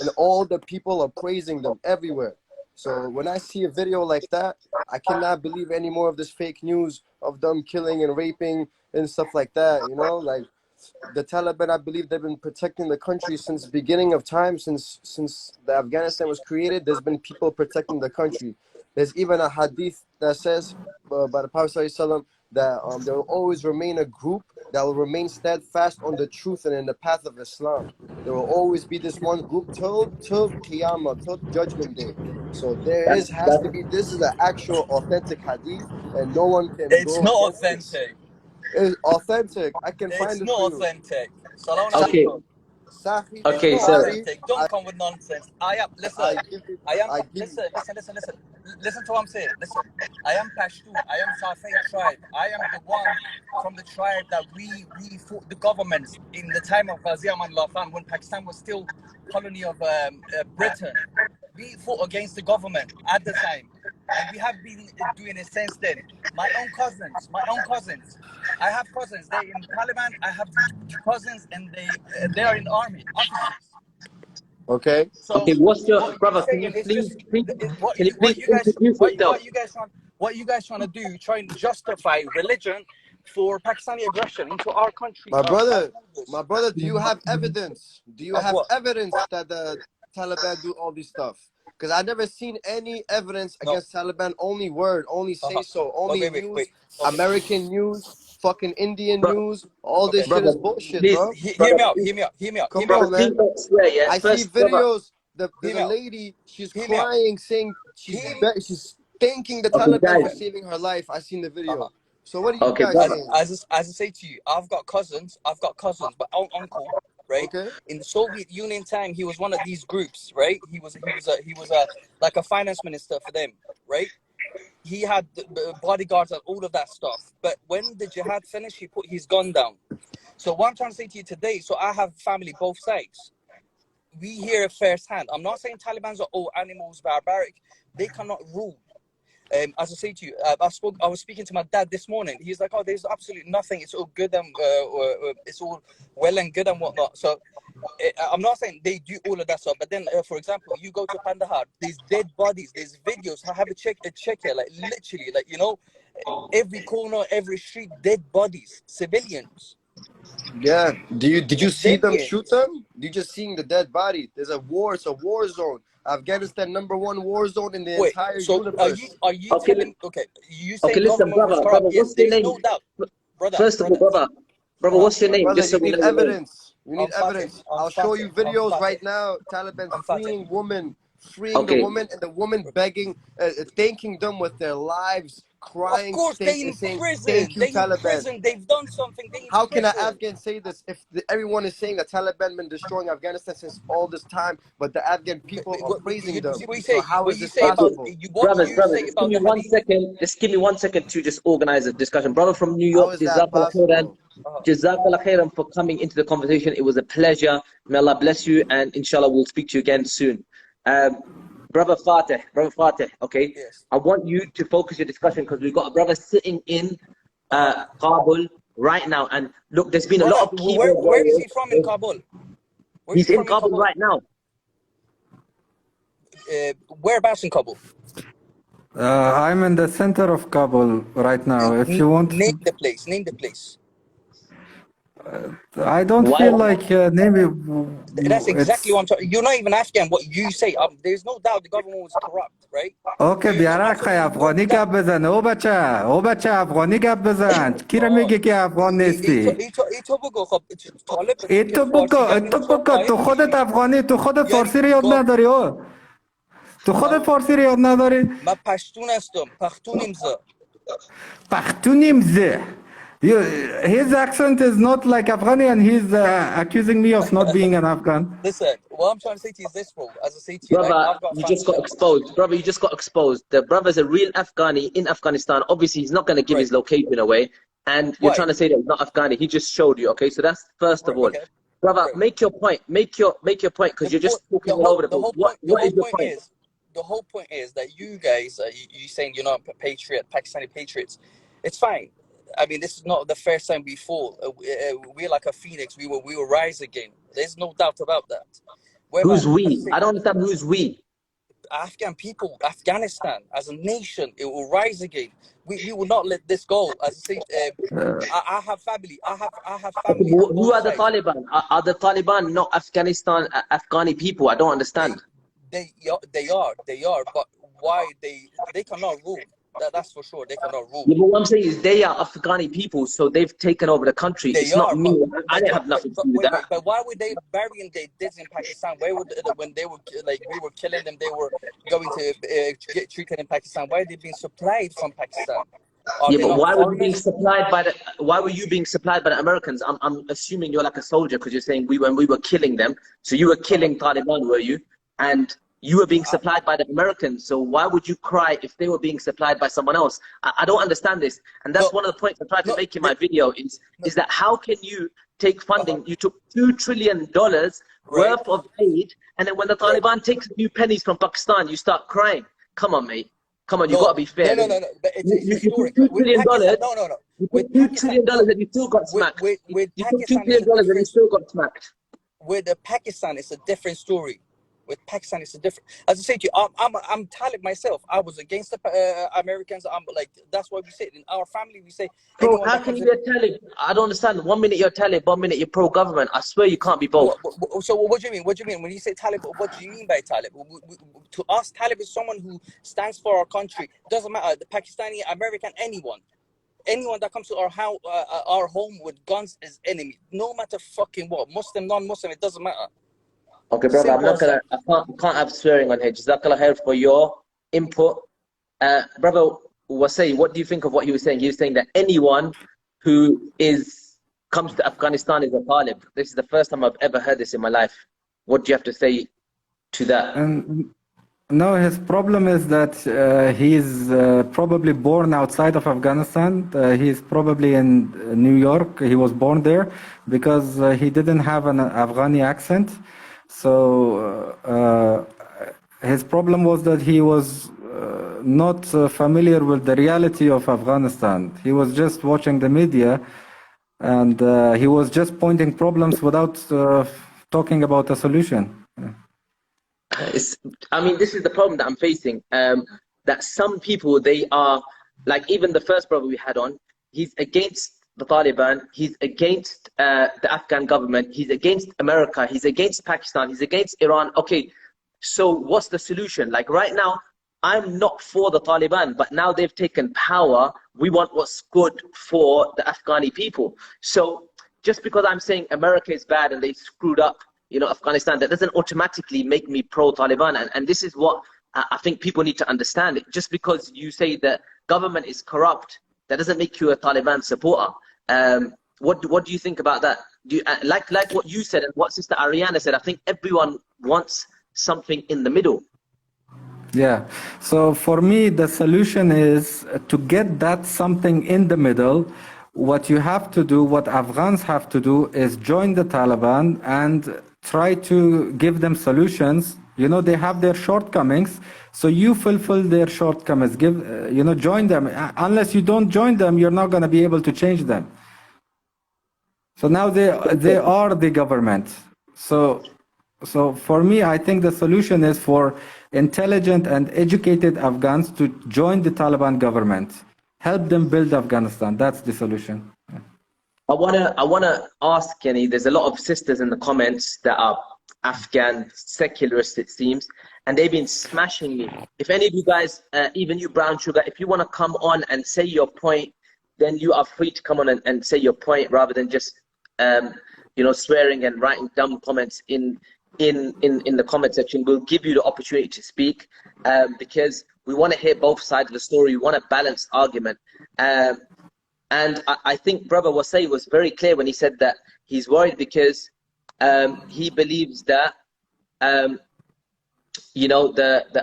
and all the people are praising them everywhere. So when I see a video like that, I cannot believe any more of this fake news of them killing and raping and stuff like that. You know, like the Taliban, I believe they've been protecting the country since the beginning of time, since the Afghanistan was created. There's been people protecting the country. There's even a hadith that says by the Prophet ﷺ that there will always remain a group that will remain steadfast on the truth and in the path of Islam. There will always be this one group till Qiyamah, till Judgment Day. So has to be. This is an actual authentic hadith, and no one can It's go not against this. authentic. It's authentic. I can find It's it not for you. authentic. Salam Okay. alaikum. Sahih It's Okay, not so authentic. Don't come with nonsense. Listen. Listen to what I'm saying. Listen. I am Pashtun. I am Safed tribe. I am the one from the tribe that we fought the governments in the time of Ghazi Aman Allah Khan when Pakistan was still colony of Britain. We fought against the government at the time, and we have been doing it since then. My own cousins. I have cousins. They in Taliban. I have cousins, and they are in the army officers. Okay. So okay, what's your what brother? you're Can saying you is please, just please what can you please you guys introduce yourself? what you guys trying to do, trying to justify religion for Pakistani aggression into our country. My brother, borders. do you have evidence? Do you Of have what? evidence that the Taliban do all this stuff? Because I've never seen any evidence No. against Taliban. Only word, only say so, only Wait. news, Okay. American news, fucking Indian Bro- news. All this Okay. shit Brother, is bullshit, please, bro. Hear me out. Hear me out. Come brother, on, please man. don't swear, yeah? I see First, brother, videos. There's Hear a me out. lady. She's Hear me out. crying, saying she's thanking the okay, Taliban for guys, saving her life. I seen the Uh-huh. video. So what are you okay, guys brother, saying? As I say to you, I've got cousins, but uncle, right? Okay. In the Soviet Union time, he was one of these groups, right? He was a like a finance minister for them, right? He had the bodyguards and all of that stuff. But when the jihad finished, he put his gun down. So what I'm trying to say to you today, so I have family both sides. We hear it firsthand. I'm not saying Taliban's are all animals, barbaric. They cannot rule. As I say to you, I was speaking to my dad this morning. He's like, "Oh, there's absolutely nothing. It's all good and it's all well and good and whatnot." So I'm not saying they do all of that stuff, but then, for example, you go to Kandahar, there's dead bodies, there's videos. I have a check here, like literally, like every corner, every street, dead bodies, civilians. Yeah. Did you see them shoot Civilians. them? You just seeing the dead body. There's a war. It's a war zone. Afghanistan, #1 war zone in the Wait, entire so universe. are you okay, telling? Okay, you say okay, listen, government was corrupt. brother, Yes, what's there your is name? no doubt, brother. First of all, brother, what's your My name? brother, Just so you we need know your name. evidence. You need evidence. I'll show you videos right now. Taliban I'm freeing Fateh. women, freeing the Okay, woman, and the woman begging, thanking them with their lives, Of crying, course, they in saying, prison. "Thank you, They in Taliban." prison. They've done something. They in How can an prison. Afghan say this if everyone is saying that Taliban been destroying Afghanistan since all this time, but the Afghan people are praising You them? see what you So say? how What is you this say about possible? what brothers, you say just give about me the one hadith? second. Just give me 1 second to just organize a discussion. Brother from New How York, is that Jazakallah khairan. possible? Jazakallah khairan for coming into the conversation. It was a pleasure. May Allah bless you, and inshallah we'll speak to you again soon. Um, brother Fateh, okay? Yes. I want you to focus your discussion because we've got a brother sitting in Kabul right now. And look, there's been a Brother, lot of keyboard where is warriors. he from in Kabul? Where is He's he in from in Kabul Kabul? right now. Whereabouts in Kabul? I'm in the center of Kabul right now. If you want, Name the place. Name the place. I don't Why? feel like maybe That's exactly it's what I'm talking. You're not even Afghan. What you say. There's no doubt the government was corrupt, right? اوکی There's بیارک خیلی absolutely no افغانی گپ doubt. بزن او بچه افغانی گپ بزن کی رو آه میگه که افغان نیستی ایتو بگو خب طالب که ایتو فارسی بکن گپ ایتو تو بکن تو قایم خودت میشی افغانی تو خودت یعنی فارسی رو یاد گاب نداری تو خودت فارسی رو یاد نداری من پشتون هستم پختونیم ز پختونیم زه his accent is not like Afghani and he's accusing me of not being an Afghan. Listen, what I'm trying to say to you is this, bro. As I say to you, like Brother, I've got you just got family, exposed. Brother, you just got exposed. The brother's a real Afghani in Afghanistan. Obviously, he's not going to give right? his location away. and you're Why? trying to say that he's not Afghani. He just showed you. Okay, so that's first of Right. all. Okay. Brother, Right. make your point. Make your point, because you're just talking all over the place. The What whole is your point point? is, the whole point is that you guys, you saying you're not patriot, Pakistani patriots. It's fine. I mean, this is not the first time we fall. We're like a phoenix. We will rise again. There's no doubt about that. Whereby, Who's we? I don't understand who's we. Afghan people, Afghanistan as a nation, it will rise again. We will not let this go. As I say, I have family. I have Okay, family on who both are the sides. Taliban? Are the Taliban not Afghanistan, Afghani people? I don't They understand. they are. But why they cannot rule? That's for sure. They cannot rule. Yeah, but what I'm saying is they are Afghani people, so they've taken over the country. They It's not are, me. I but didn't have nothing to do with wait. that. But why were they burying their dead in Pakistan? Where would when they were like we were killing them, they were going to get treated in Pakistan? Why are they being supplied from Pakistan? Are Yeah, they but not why were you being foreigners? supplied by the? Why were you being supplied by the Americans? I'm assuming you're like a soldier, because you're saying when we were killing them. So you were Uh-huh. killing Taliban, were you? And you were being I, supplied by the Americans. So why would you cry if they were being supplied by someone else? I don't understand this, and that's no, one of the points I tried to no, make in my video. no. Is that how can you take Uh-huh. funding? You took $2 trillion Right, worth of aid, and then when the right. Taliban takes a few pennies from Pakistan, you start crying. Come on, mate. Come on, you got No, to be no, fair. no, no, no. But it's You historic. took $2 With trillion Pakistan, dollars. no, no, no. You With took $2 Pakistan, trillion no. and you still got With smacked. with with You took $2 Pakistan, it's a trillion and you different. still got smacked. With the Pakistan, it's a different story. With Pakistan, it's a different. As I say to you, I'm Talib myself. I was against the Americans. I'm like that's why we say in our family we say Bro, anyone how that can comes you in. be a Talib? I don't understand. 1 minute you're Talib, 1 minute you're pro-government. I swear you can't be both. So what do you mean? What do you mean when you say Talib? What do you mean by Talib? To us, Talib is someone who stands for our country. Doesn't matter the Pakistani, American, anyone. Anyone that comes to our home with guns is enemy. No matter fucking what, Muslim, non-Muslim, it doesn't matter. Okay, brother, I'm Simple not as that. gonna, I can't have swearing on here. Jazakallah khair for your input. Brother Wasay, what do you think of what he was saying? He was saying that anyone who comes to Afghanistan is a Talib. This is the first time I've ever heard this in my life. What do you have to say to that? And no, his problem is that he's probably born outside of Afghanistan. He's probably in New York. He was born there because he didn't have an Afghani accent. So his problem was that he was not familiar with the reality of Afghanistan. He was just watching the media, and he was just pointing problems without talking about a solution. It's, I mean, this is the problem that I'm facing. That some people, they are like, even the first brother we had on, he's against the Taliban, he's against the Afghan government, he's against America, he's against Pakistan, he's against Iran. Okay, so what's the solution? Like right now, I'm not for the Taliban, but now they've taken power. We want what's good for the Afghani people. So just because I'm saying America is bad and they screwed up, Afghanistan, that doesn't automatically make me pro-Taliban. And this is what I think people need to understand. Just because you say that government is corrupt, that doesn't make you a Taliban supporter. What do you think about that? Do you, like what you said and what Sister Ariana said, I think everyone wants something in the middle. Yeah. So for me, the solution is to get that something in the middle. What you have to do, what Afghans have to do, is join the Taliban and try to give them solutions. They have their shortcomings, so you fulfill their shortcomings. Join them. Unless you don't join them, you're not going to be able to change them. So now they are the government. So for me, I think the solution is for intelligent and educated Afghans to join the Taliban government, help them build Afghanistan. That's the solution. I wanna ask Kenny. There's a lot of sisters in the comments that are Afghan secularists, it seems, and they've been smashing me. If any of you guys, even you Brown Sugar, if you want to come on and say your point, then you are free to come on and say your point rather than just swearing and writing dumb comments in the comment section. We'll give you the opportunity to speak because we want to hear both sides of the story. We want a balanced argument. And I think Brother Wasay was very clear when he said that he's worried because he believes that the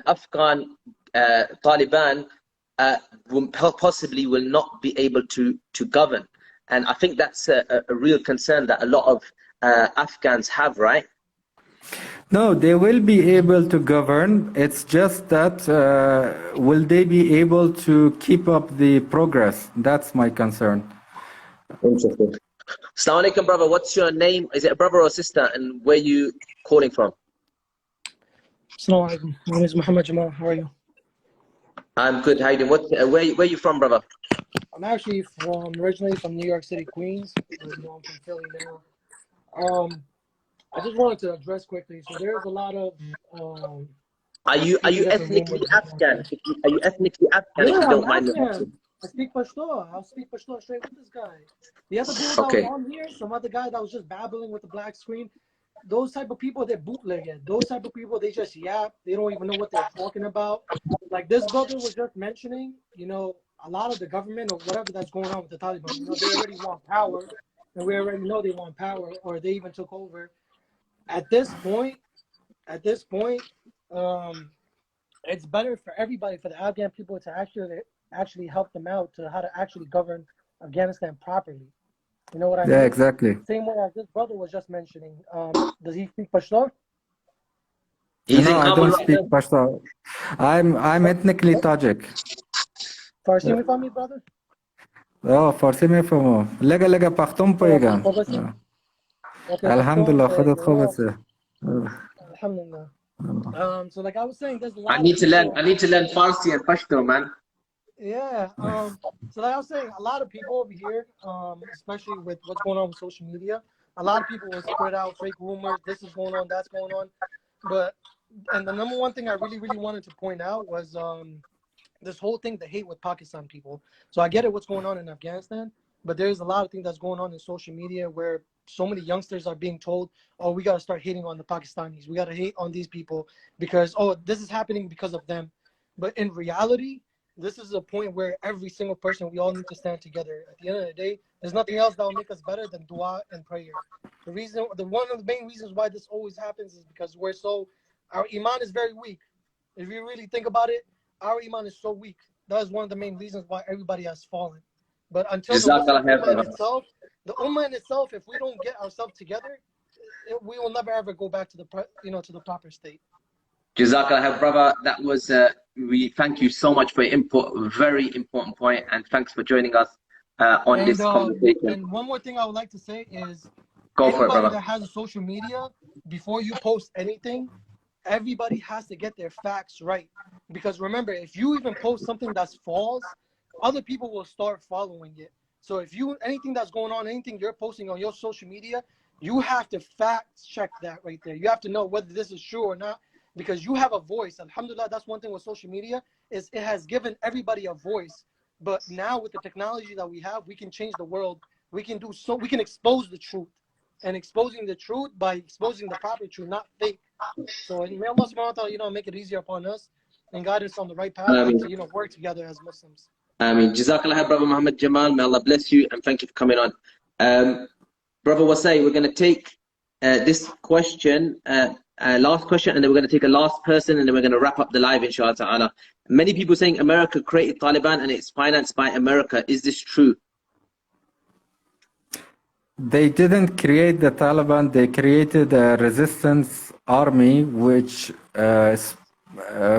Afghan Taliban possibly will not be able to govern. And I think that's a real concern that a lot of Afghans have, right? No, they will be able to govern. It's just that will they be able to keep up the progress? That's my concern. Interesting. Assalamu alaikum, brother. What's your name? Is it a brother or sister? And where you calling from? Assalamu alaikum. My name is Muhammad Jamal. How are you? I'm good. How you doing? Where you from, brother? I'm actually originally from New York City, Queens. But, I'm from Philly now. I just wanted to address quickly. So there's a lot of Are you ethnically Afghan? Are you ethnically Afghan? If you don't mind me asking. I speak Pashto. I'll speak Pashto straight with this guy. The other dude that was on here, some other guy that was just babbling with the black screen. Those type of people, they're bootlegged. Those type of people, they just yap. They don't even know what they're talking about. Like this brother was just mentioning, a lot of the government or whatever that's going on with the Taliban. They already want power, and we already know they want power, or they even took over. At this point, it's better for everybody, for the Afghan people, to actually help them out to how to actually govern Afghanistan properly. You know what I mean? Yeah, exactly. Same way as this brother was just mentioning. Does he speak Pashto? No, I don't speak Pashto. I'm ethnically Tajik. Farsi me for me, brother? Oh, Farsi me for me. Lega پختون پایگم. Alhamdulillah, خودت خوبه. Alhamdulillah. So like I was saying, there's a lot I need to learn Farsi and Pashto, man. Yeah. So like I was saying, a lot of people over here, especially with what's going on with social media, a lot of people will spread out fake rumors. This is going on, that's going on. And the number one thing I really, really wanted to point out was this whole thing, the hate with Pakistan people. So I get it, what's going on in Afghanistan, but there's a lot of things that's going on in social media where so many youngsters are being told, oh, we got to start hating on the Pakistanis. We got to hate on these people because, oh, this is happening because of them. But in reality, this is a point where every single person, we all need to stand together. At the end of the day, there's nothing else that will make us better than dua and prayer. One of the main reasons why this always happens is because our iman is very weak. If you really think about it, our iman is so weak. That is one of the main reasons why everybody has fallen. But until the ummah in itself, if we don't get ourselves together, we will never ever go back to the proper state. Jazakallah, brother. That was we thank you so much for your input. Very important point, and thanks for joining us on this conversation. And one more thing I would like to say is, go for it, brother. That has a social media, before you post anything, everybody has to get their facts right. Because remember, if you even post something that's false, other people will start following it. So if anything that's going on, anything you're posting on your social media, you have to fact check that right there. You have to know whether this is true or not, because you have a voice. Alhamdulillah, that's one thing with social media, is it has given everybody a voice. But now with the technology that we have, we can change the world. We can expose the truth. And exposing the truth by exposing the proper truth, not fake. So may Allah subhanahu wa ta'ala, make it easier upon us and guide us on the right path to work together as Muslims. Jazakallah, brother Muhammad Jamal. May Allah bless you and thank you for coming on. Brother Wasai, we're going to take this question, last question, and then we're going to take a last person, and then we're going to wrap up the live, inshallah ta'ala. Many people saying America created Taliban and it's financed by America. Is this true? They didn't create the Taliban. They created a resistance army which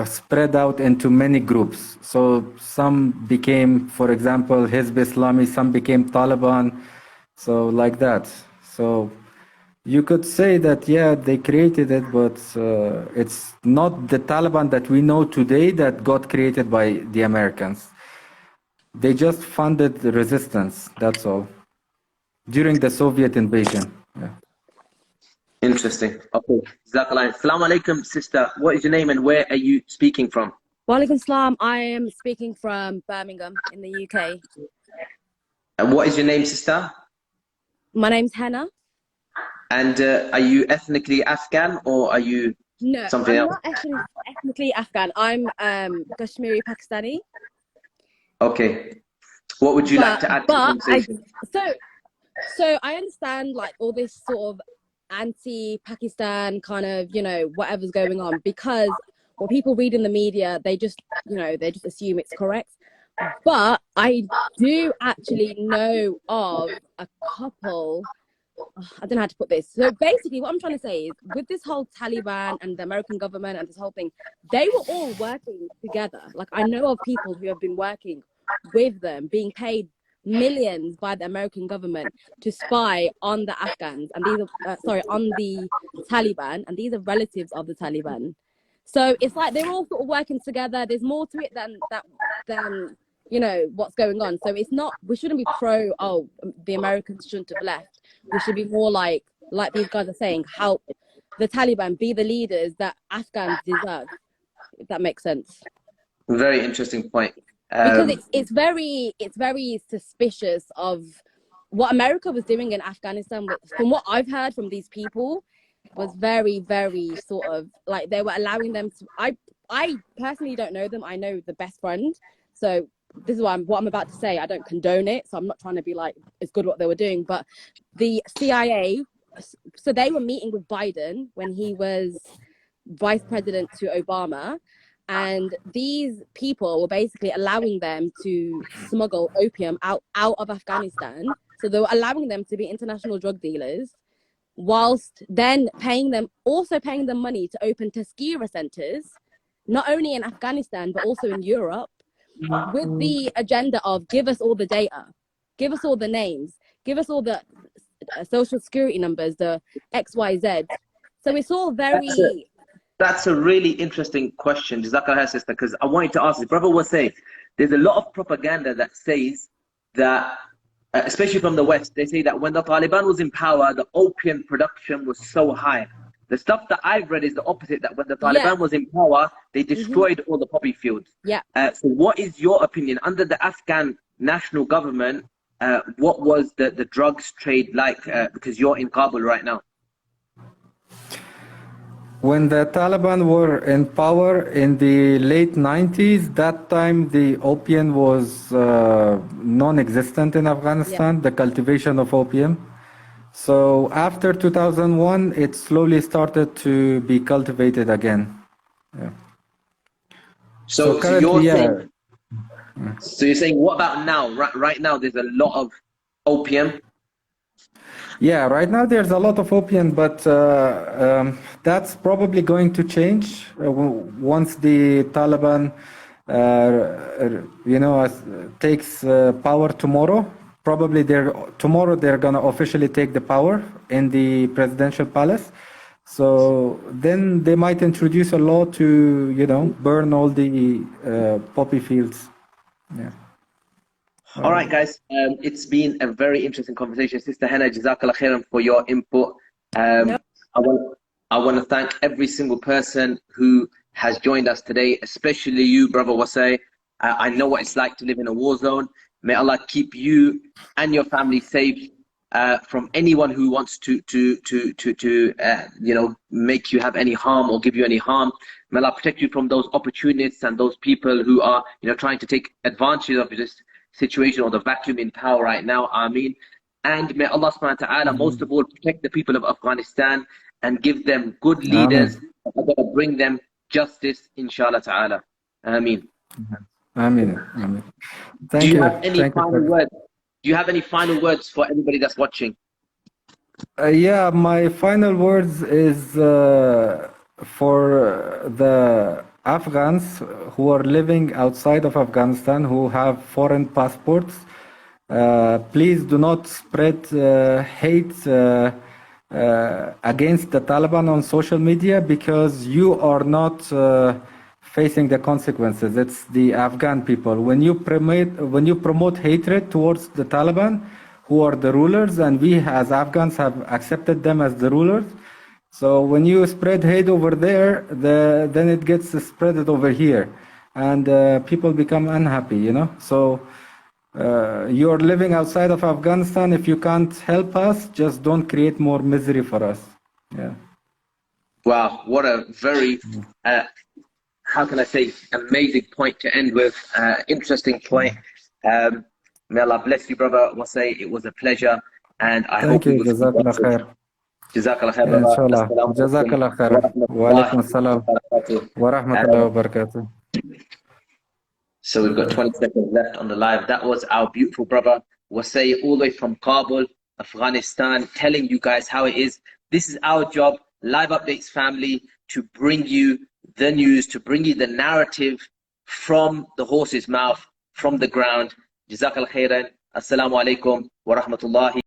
spread out into many groups. So some became, for example, Hizb Islami, some became Taliban. So like that. So you could say that, yeah, they created it, but it's not the Taliban that we know today that got created by the Americans. They just funded the resistance, that's all, during the Soviet invasion. Yeah. Interesting. Okay. Jazakallah. Assalamu alaikum, sister. What is your name and where are you speaking from? Walaikum salam. I am speaking from Birmingham in the UK. And what is your name, sister? My name's Hannah. And are you ethnically Afghan or are you something else? No, I'm not ethnically Afghan. I'm Kashmiri Pakistani. Okay. What would you like to add to the conversation? So I understand like all this sort of anti-Pakistan kind of, whatever's going on, because what people read in the media, they just assume it's correct. But I do actually know of a couple. I don't know how to put this. So basically, what I'm trying to say is, with this whole Taliban and the American government and this whole thing, they were all working together. Like, I know of people who have been working with them, being paid millions by the American government to spy on the Afghans, and these are on the Taliban, and these are relatives of the Taliban. So it's like they're all sort of working together. There's more to it than you know what's going on. So it's not, we shouldn't be the Americans shouldn't have left. We should be more like these guys are saying, help the Taliban be the leaders that Afghans deserve, if that makes sense. Very interesting point. Because it's very suspicious of what America was doing in Afghanistan. From what I've heard from these people, was very, very sort of like they were allowing them to. I personally don't know them. I know the best friend, so this is what I'm about to say. I don't condone it, so I'm not trying to be like it's good what they were doing. But the CIA, so they were meeting with Biden when he was vice president to Obama, and these people were basically allowing them to smuggle opium out of Afghanistan. So they were allowing them to be international drug dealers, whilst then paying them money to open Tazkira centers, not only in Afghanistan but also in Europe, with the agenda of give us all the data, give us all the names, give us all the social security numbers, the XYZ. So it's all very... That's a really interesting question, Jazakallah, sister, because I wanted to ask this. Brother was saying there's a lot of propaganda that says that, especially from the West, they say that when the Taliban was in power, the opium production was so high. The stuff that I've read is the opposite, that when the Taliban was in power, they destroyed all the poppy fields. So what is your opinion? Under the Afghan national government, what was the drugs trade like? Because you're in Kabul right now. When the Taliban were in power in the late 90s, that time the opium was non-existent in Afghanistan, the cultivation of opium. So after 2001, it slowly started to be cultivated again. So you're saying, what about now? Right now, there's a lot of opium. Yeah, right now there's a lot of opium, but that's probably going to change once the Taliban, takes power tomorrow. Probably tomorrow they're gonna officially take the power in the presidential palace. So then they might introduce a law to, burn all the poppy fields. Yeah. All right, guys. It's been a very interesting conversation. Sister Hannah, Jazakallah khairan for your input. I want to thank every single person who has joined us today, especially you, Brother Wasai. I know what it's like to live in a war zone. May Allah keep you and your family safe from anyone who wants to make you have any harm or give you any harm. May Allah protect you from those opportunists and those people who are trying to take advantage of this situation or the vacuum in power right now. Ameen. And may Allah subhanahu wa ta'ala most of all protect the people of Afghanistan and give them good leaders that are going to bring them justice, inshallah ta'ala. Ameen. Ameen. Do you have any final words? Do you have any final words for everybody that's watching? Yeah, my final words is for the Afghans who are living outside of Afghanistan, who have foreign passports. Please do not spread hate against the Taliban on social media, because you are not facing the consequences. It's the Afghan people. When you promote hatred towards the Taliban, who are the rulers, and we as Afghans have accepted them as the rulers. So when you spread hate over there, then it gets spread over here, and people become unhappy, So you're living outside of Afghanistan. If you can't help us, just don't create more misery for us. Yeah. Wow, what a very, how can I say, amazing point to end with. Interesting point. May Allah bless you, Brother Wasai. It was a pleasure, and I hope you. Jazakallah khair. Jazakallah khair, brother. Inshallah. Jazakallah khair. Wa alaikum assalam. Wa rahmatullahi wa barakatuh. So we've got 20 seconds left on the live. That was our beautiful brother, Wasay, all the way from Kabul, Afghanistan, telling you guys how it is. This is our job, Live Updates family, to bring you the news, to bring you the narrative from the horse's mouth, from the ground. Jazakallah khairan. Assalamu alaikum wa rahmatullahi.